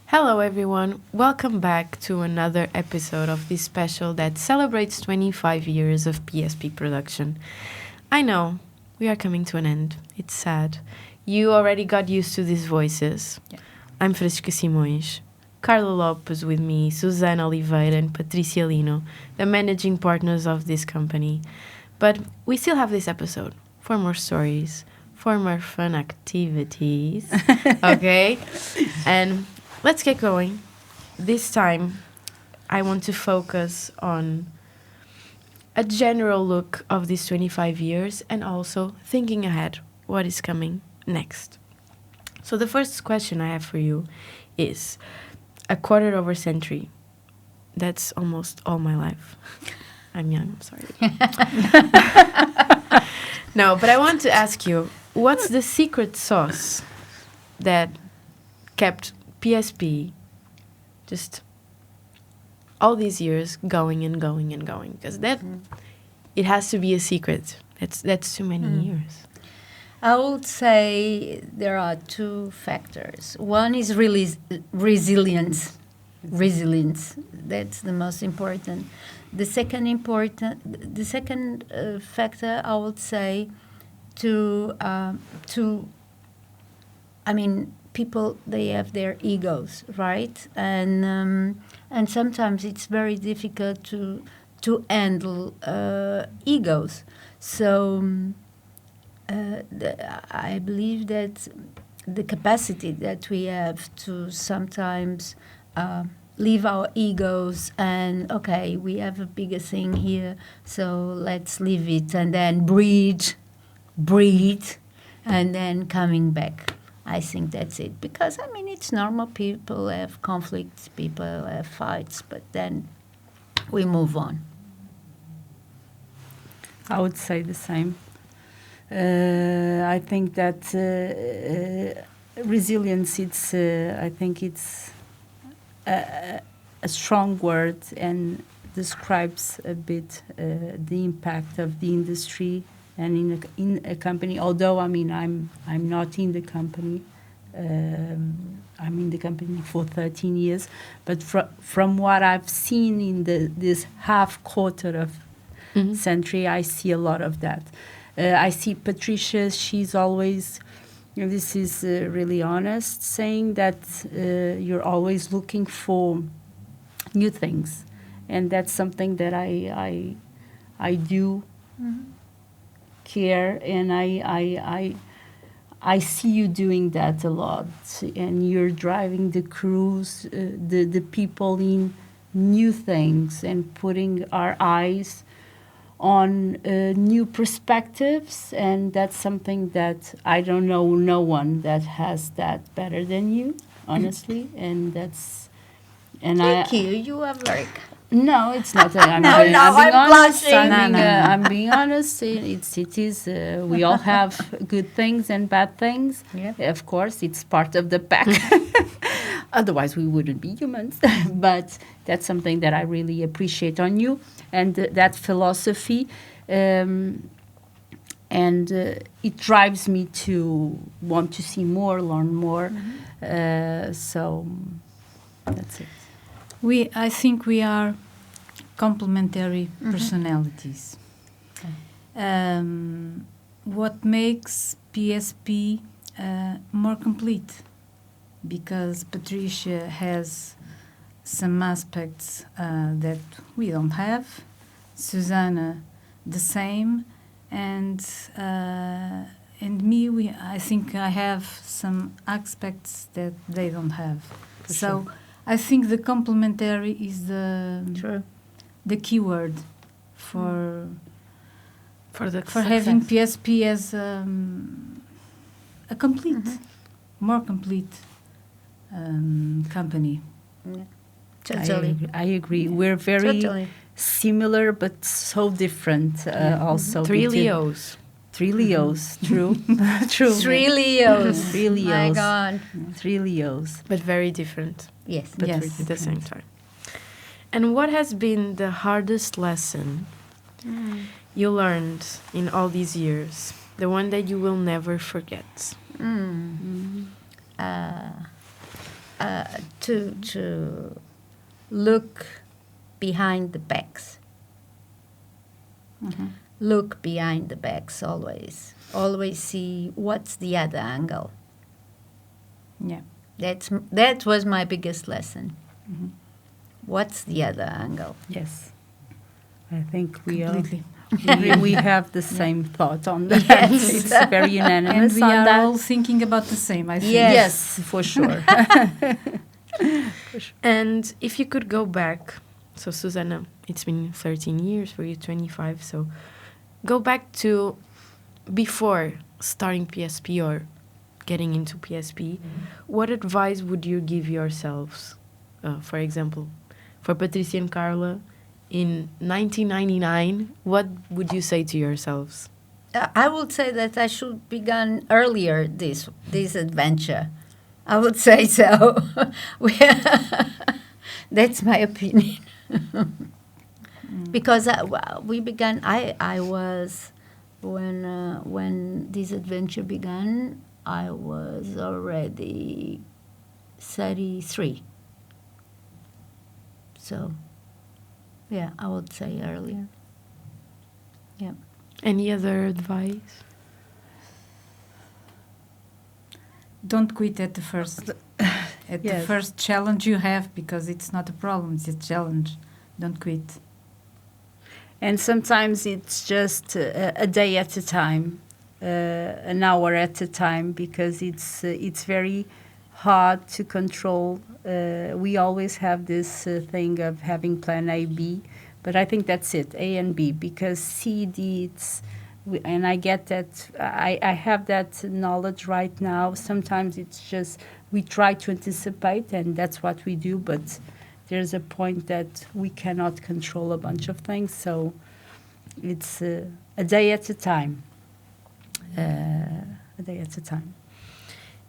Hello everyone, welcome back to another episode of this special that celebrates 25 years of PSP Production. I know, we are coming to an end. It's sad. You already got used to these voices. Yeah. I'm Francisca Simões. Carla Lopes with me, Susana Oliveira and Patrícia Lino, the managing partners of this company. But we still have this episode for more stories, for more fun activities, okay? And let's get going. This time, I want to focus on a general look of these 25 years and also thinking ahead, what is coming next. So the first question I have for you is, a quarter of a century, that's almost all my life. I'm young, I'm sorry. No, but I want to ask you, what's the secret sauce that kept PSP just all these years going and going and going? Because that it has to be a secret. That's too many years. I would say there are two factors. One is really resilience. Resilience. That's the most important. The second factor, I would say, people, they have their egos, right? And sometimes it's very difficult to handle egos. So I believe that the capacity that we have to sometimes leave our egos and, okay, we have a bigger thing here, so let's leave it and then breathe, and then coming back. I think that's it. Because, it's normal. People have conflicts, people have fights, but then we move on. I would say the same. I think that resilience, I think it's a strong word and describes a bit the impact of the industry and in a company. Although I'm not in the company. I'm in the company for 13 years, but from what I've seen in this half quarter of century, I see a lot of that. I see Patricia, she's always, this is really honest, saying that you're always looking for new things. And that's something that I do care, and I see you doing that a lot. And you're driving the crews, the people in new things and putting our eyes on new perspectives, and that's something that I don't know no one that has that better than you, honestly. And that's Thank you. You are very. No, it's not. I'm being honest. It is. We all have good things and bad things. Yeah. Of course, it's part of the pack. Otherwise, we wouldn't be humans. But that's something that I really appreciate on you, and that philosophy. And it drives me to want to see more, learn more. So that's it. I think we are complementary personalities. What makes PSP more complete? Because Patricia has some aspects that we don't have. Susana, the same, and me. I think I have some aspects that they don't have. So. Sure. I think the complementary is the key word for having PSP as a complete, more complete company. Yeah. Totally. I agree. We're very similar but so different. Also, Three Leos. Three Leos, true. True. Three Leos. Three Leos. My God. 3 Leos. But very different. Yes. But at the same time. And what has been the hardest lesson you learned in all these years? The one that you will never forget? To look behind the backs. Look behind the backs always. Always see what's the other angle. Yeah. That was my biggest lesson. What's the other angle? Yes. I think we Completely. we have the same thought on that. Yes. It's very unanimous And we on are that. all thinking about the same, I think. Yes, for sure. And if you could go back, so Susana, it's been 13 years for you, 25, so go back to before starting PSP or getting into PSP, what advice would you give yourselves? For example, for Patrícia and Carla, in 1999, what would you say to yourselves? I would say that I should begun earlier this adventure. I would say so. That's my opinion. Because we began. I was when this adventure began. I was already 33. So, yeah, I would say earlier. Yeah. Any other advice? Don't quit at the first the first challenge you have, because it's not a problem, it's a challenge. Don't quit. And sometimes it's just a day at a time, an hour at a time, because it's very hard to control. We always have this thing of having plan A, B, but I think that's it, A and B, because C, D, and I get that, I have that knowledge right now. Sometimes it's just, we try to anticipate, and that's what we do, but there's a point that we cannot control a bunch of things, so it's a day at a time. A day at a time.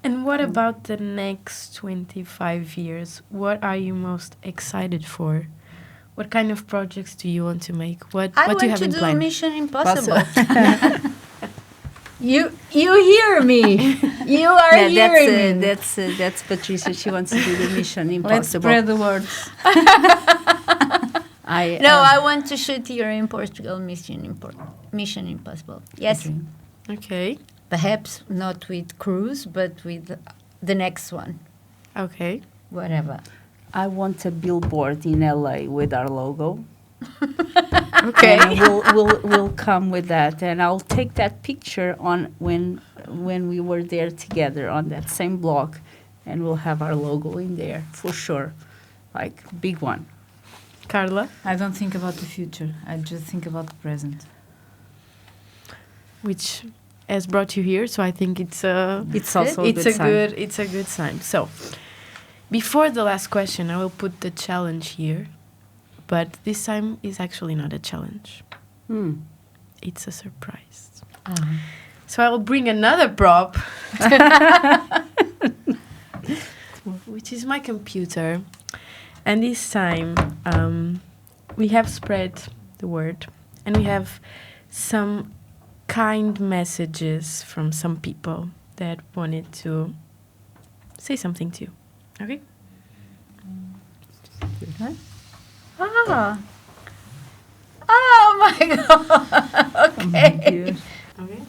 And what about the next 25 years? What are you most excited for? What kind of projects do you want to make? What do you have in plan? I want to do Mission Impossible. You hear me? You are hearing me. That's Patricia. She wants to do the Mission Impossible. Let's spread the words. I want to shoot here in Portugal Mission Impossible. Yes. Okay. Perhaps not with Cruise, but with the next one. Okay. Whatever. I want a billboard in LA with our logo. Okay. And we'll come with that, and I'll take that picture on when we were there together on that same block, and we'll have our logo in there for sure, like big one. Carla? I don't think about the future. I just think about the present. Which has brought you here, so I think it's also a good sign. It's a good sign. So, before the last question, I will put the challenge here, but this time is actually not a challenge. It's a surprise. So I will bring another prop, which is my computer, and this time we have spread the word, and we have some kind messages from some people that wanted to say something to you. Okay? Oh my God. Okay. Okay.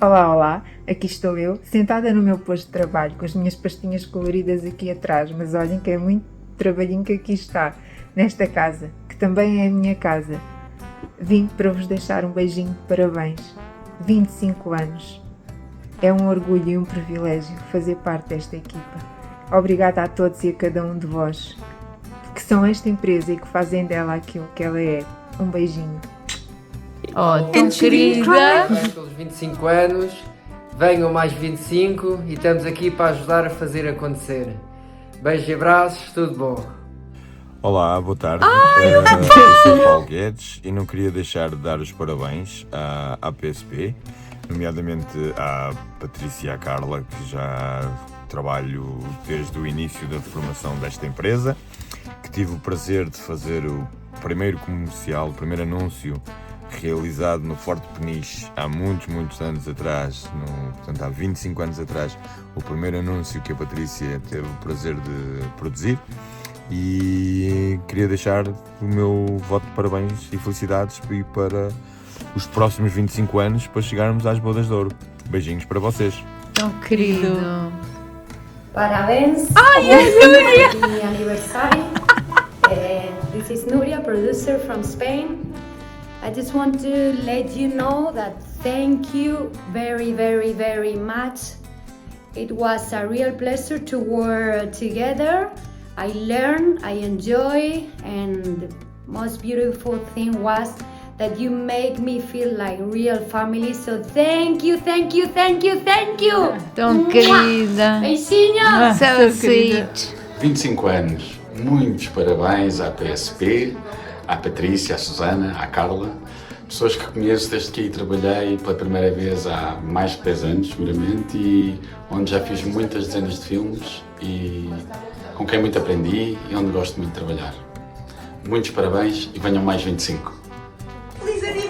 Olá, aqui estou eu, sentada no meu posto de trabalho, com as minhas pastinhas coloridas aqui atrás, mas olhem que é muito trabalhinho que aqui está, nesta casa, que também é a minha casa. Vim para vos deixar um beijinho de parabéns. 25 anos. É um orgulho e um privilégio fazer parte desta equipa. Obrigada a todos e a cada um de vós, que são esta empresa e que fazem dela aquilo que ela é. Um beijinho. Tão querida. Parabéns pelos 25 anos, venham mais 25 e estamos aqui para ajudar a fazer acontecer. Beijos e abraços, tudo bom. Olá, boa tarde. Eu sou o Paulo Guedes e não queria deixar de dar os parabéns à PSP, nomeadamente à Patrícia e à Carla, que já trabalho desde o início da formação desta empresa, que tive o prazer de fazer o primeiro comercial, o primeiro anúncio realizado no Forte Peniche há muitos anos atrás, portanto há 25 anos atrás, o primeiro anúncio que a Patrícia teve o prazer de produzir, e queria deixar o meu voto de parabéns e felicidades e para os próximos 25 anos para chegarmos às bodas de ouro. Beijinhos para vocês. Tão querido. Parabéns. Mi aniversario. This is Nuria, producer from Spain. I just want to let you know that thank you very, very, very much. It was a real pleasure to work together. I learned, I enjoy, and the most beautiful thing was that you make me feel like real family. So thank you, thank you, thank you, thank you. Tão querida. Beijinhos. So sweet. 25 anos. Muitos parabéns à PSP, à Patrícia, à Susana, à Carla. Pessoas que conheço desde que aí trabalhei pela primeira vez há mais de 10 anos, seguramente, e onde já fiz muitas dezenas de filmes e com quem muito aprendi e onde gosto muito de trabalhar. Muitos parabéns e venham mais 25.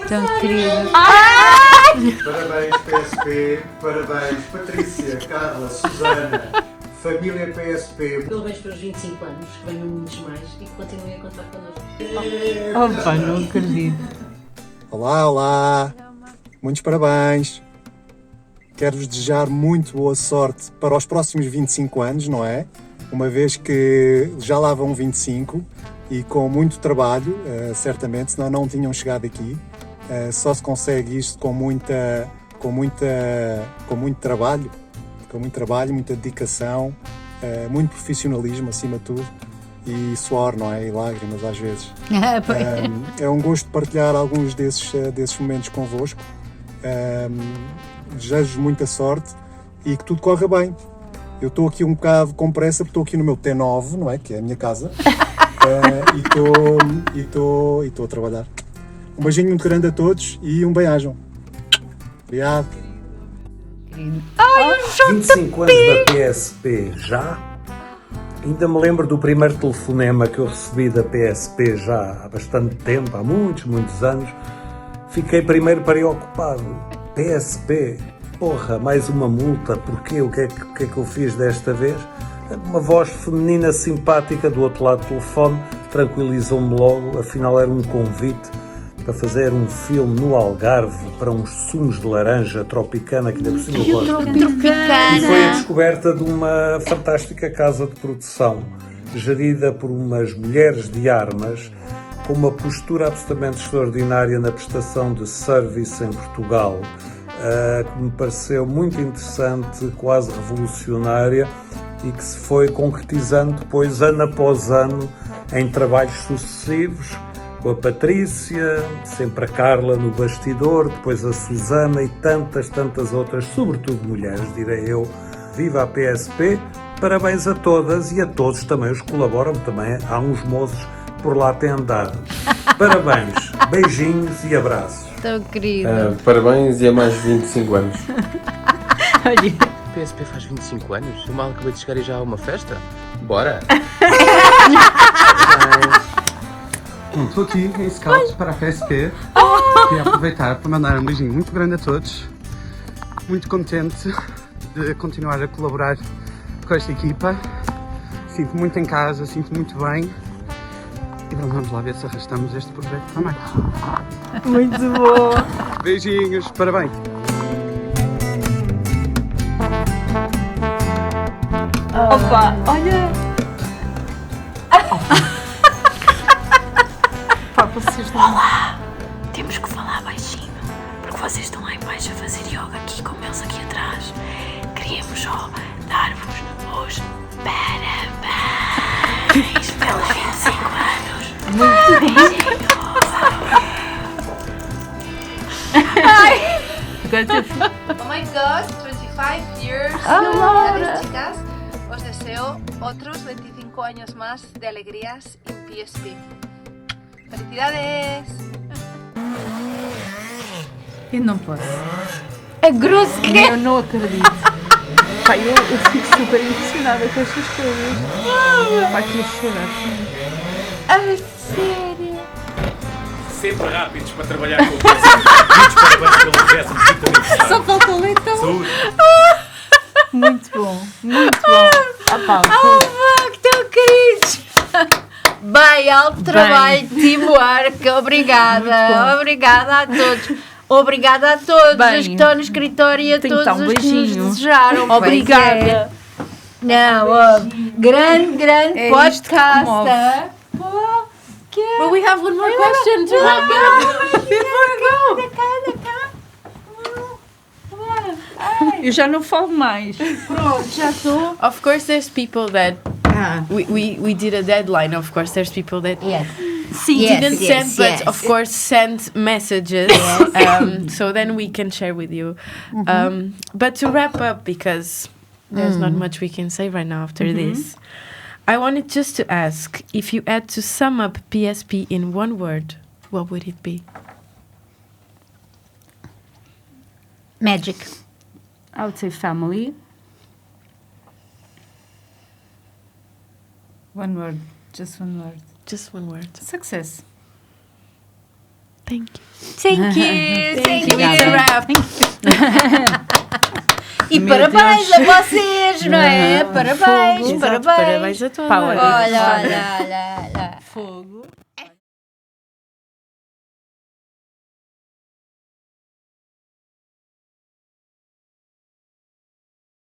Tão querida. Parabéns PSP, parabéns Patrícia, Carla, Susana, família PSP. Parabéns para os 25 anos, que venham muitos mais e que continuem a contar connosco. Opa, não acredito. Olá, muitos parabéns. Quero-vos desejar muito boa sorte para os próximos 25 anos, não é? Uma vez que já lá vão 25 e com muito trabalho, certamente, senão não tinham chegado aqui. Só se consegue isto com muito trabalho, muita dedicação, muito profissionalismo acima de tudo e suor, não é? E lágrimas às vezes. É um gosto partilhar alguns desses momentos convosco. Desejo-vos muita sorte e que tudo corra bem. Eu estou aqui um bocado com pressa porque estou aqui no meu T9, não é? Que é a minha casa. E estou a trabalhar. Um beijinho muito grande a todos e um bem-ajam. Obrigado. 25 anos da PSP já? Ainda me lembro do primeiro telefonema que eu recebi da PSP já há bastante tempo, há muitos anos. Fiquei primeiro preocupado. PSP, porra, mais uma multa, porquê? O que é que eu fiz desta vez? Uma voz feminina simpática do outro lado do telefone tranquilizou-me logo, afinal era um convite para fazer um filme no Algarve para uns sumos de laranja tropicana, que ainda por cima eu gosto. E foi a descoberta de uma fantástica casa de produção, gerida por umas mulheres de armas, com uma postura absolutamente extraordinária na prestação de serviço em Portugal, que me pareceu muito interessante, quase revolucionária, e que se foi concretizando depois, ano após ano, em trabalhos sucessivos, com a Patrícia, sempre a Carla no bastidor, depois a Susana e tantas outras, sobretudo mulheres, direi eu. Viva a PSP, parabéns a todas e a todos também os que colaboram, também há uns moços por lá têm andado. Parabéns, beijinhos e abraços. Tão querido. Parabéns e a mais 25 anos. Olha. A PSP faz 25 anos? Eu mal acabei de chegar e já há uma festa? Bora! Estou aqui em Scout para a PSP. Queria aproveitar para mandar um beijinho muito grande a todos. Muito contente de continuar a colaborar com esta equipa. Sinto muito em casa, sinto muito bem. E vamos lá ver se arrastamos este projeto também. Muito bom! Beijinhos, parabéns! Opa, olha! Olá! Temos que falar baixinho, porque vocês estão lá em baixo a fazer yoga aqui como eles aqui atrás. Queríamos só dar-vos os parabéns pelos 25 anos. Beijinhos! Oh my gosh, 25 years. Laura. Chicas, os deseo otros 25 años más de alegrías en PSP. ¡Felicidades! Eu não posso. É grosso que eu não acredito. Pai, eu fico super impressionada com estas coisas. Vai querer chorar. A sério? Sempre rápidos para trabalhar com o próximo. Muitos parabéns pelo 15º aniversário. Só falta o leitão. Saúde. Muito bom, muito bom. Que tão queridos! Bem, alto trabalho, teamwork, obrigada. Obrigada a todos. Obrigada a todos os que estão no escritório e a todos os que nos desejaram. Obrigada. Não, grande podcast. But we have one more question to wrap up. Eu já não falo mais. Pronto, já estou. Of course, there's people that we did a deadline. Of course, there's people that didn't send, but of course send messages. So then we can share with you. But to wrap up, because there's not much we can say right now after this, I wanted just to ask, if you had to sum up PSP in one word, what would it be? Magic. I would say family. One word. Just one word. Just one word. Success. Thank you. Thank you. Thank you. It's a wrap. E parabéns a vocês, não é? Parabéns, parabéns. Parabéns a todos. Olha.